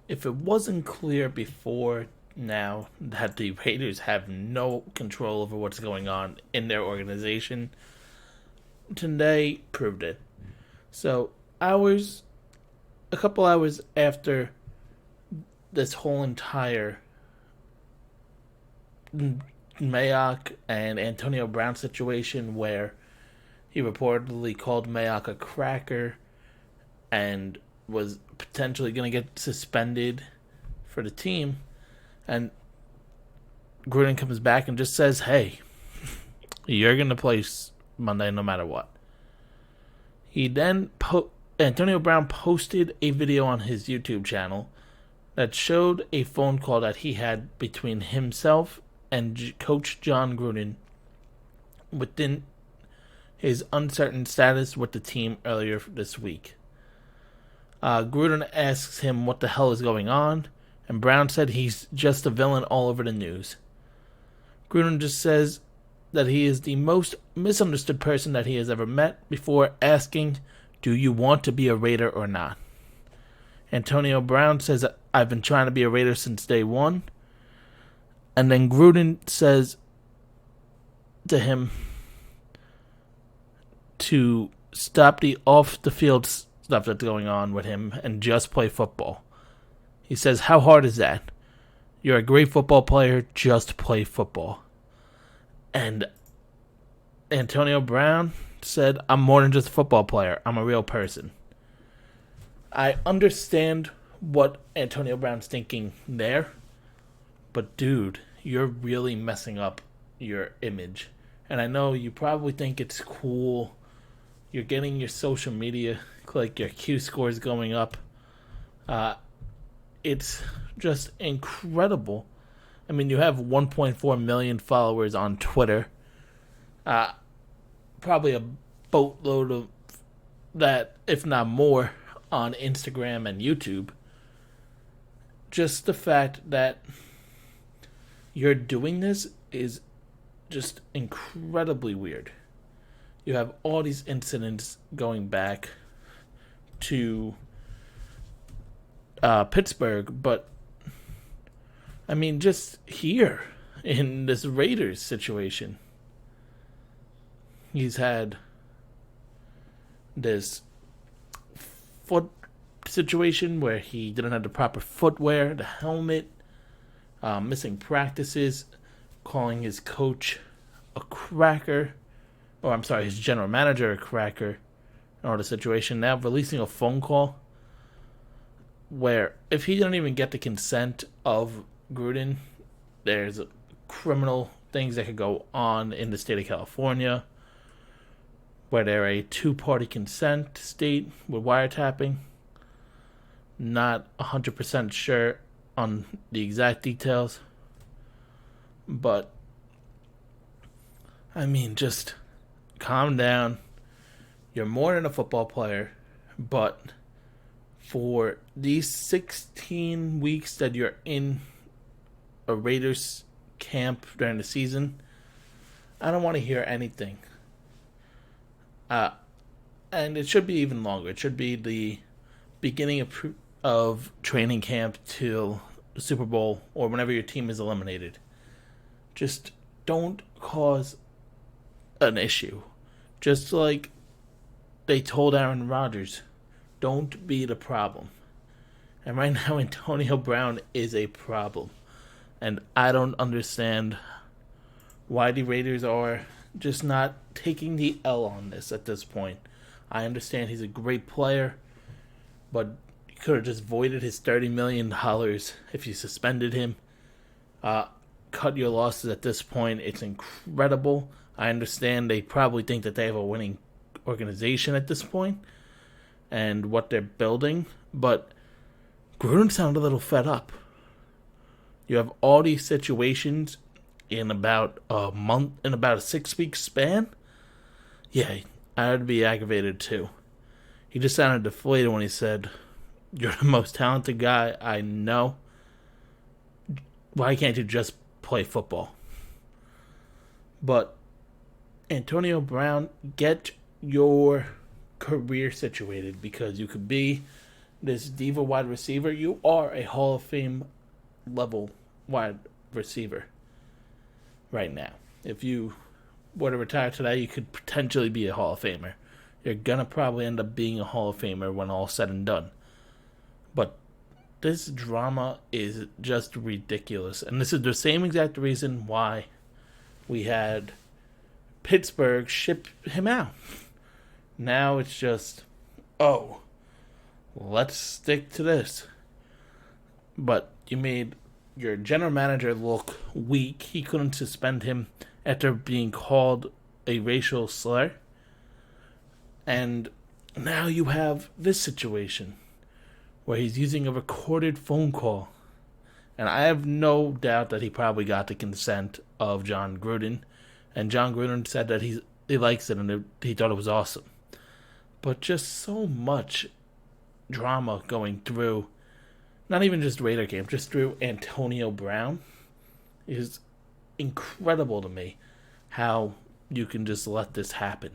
if it wasn't clear before now that the Raiders have no control over what's going on in their organization, today proved it. So, a couple hours after this whole entire Mayock and Antonio Brown situation, where he reportedly called Mayock a cracker and was potentially going to get suspended for the team, and Gruden comes back and just says, "Hey, you're going to play Monday no matter what." He then Antonio Brown posted a video on his YouTube channel that showed a phone call that he had between himself and Coach Jon Gruden within his uncertain status with the team earlier this week. Gruden asks him what the hell is going on, and Brown said he's just a villain all over the news. Gruden just says that he is the most misunderstood person that he has ever met before asking, "Do you want to be a Raider or not?" Antonio Brown says, "I've been trying to be a Raider since day one." And then Gruden says to him to stop the off-the-field stuff that's going on with him and just play football. He says, "How hard is that? You're a great football player, just play football." And Antonio Brown said, "I'm more than just a football player. I'm a real person." I understand what Antonio Brown's thinking there, but dude, you're really messing up your image. And I know you probably think it's cool. You're getting your social media, like your Q scores going up. It's just incredible. I mean, you have 1.4 million followers on Twitter. Probably a boatload of that, if not more, on Instagram and YouTube. Just the fact that you're doing this is just incredibly weird. You have all these incidents going back to Pittsburgh, but I mean, just here in this Raiders situation, he's had this foot situation where he didn't have the proper footwear, the helmet, missing practices, calling his coach a cracker, or I'm sorry, his general manager a cracker, in all the situation. Now releasing a phone call where if he didn't even get the consent of Gruden, there's criminal things that could go on in the state of California, where they're a two-party consent state with wiretapping. Not 100% sure on the exact details, but I mean, just calm down. You're more than a football player, but for these 16 weeks that you're in a Raiders camp during the season, I don't want to hear anything. And it should be even longer. It should be the beginning of training camp till the Super Bowl or whenever your team is eliminated. Just don't cause an issue. Just like they told Aaron Rodgers, don't be the problem. And right now, Antonio Brown is a problem. And I don't understand why the Raiders are just not taking the L on this at this point. I understand he's a great player, but you could have just voided his $30 million if you suspended him. Cut your losses at this point. It's incredible. I understand they probably think that they have a winning organization at this point and what they're building, but Gruden sounded a little fed up. You have all these situations in about a month, in about a 6-week span. Yeah, I'd be aggravated too. He just sounded deflated when he said, "You're the most talented guy I know. Why can't you just play football?" But Antonio Brown, get your career situated, because you could be this diva wide receiver, you are a Hall of Fame level wide receiver right now. If you were to retire today, you could potentially be a Hall of Famer. You're going to probably end up being a Hall of Famer when all's said and done. But this drama is just ridiculous. And this is the same exact reason why we had Pittsburgh ship him out. Now it's just, oh, let's stick to this. But you made your general manager look weak. He couldn't suspend him after being called a racial slur. And now you have this situation where he's using a recorded phone call. And I have no doubt that he probably got the consent of Jon Gruden. And Jon Gruden said that he likes it and he thought it was awesome. But just so much drama going through, not even just Raider game, just through Antonio Brown, is incredible to me how you can just let this happen.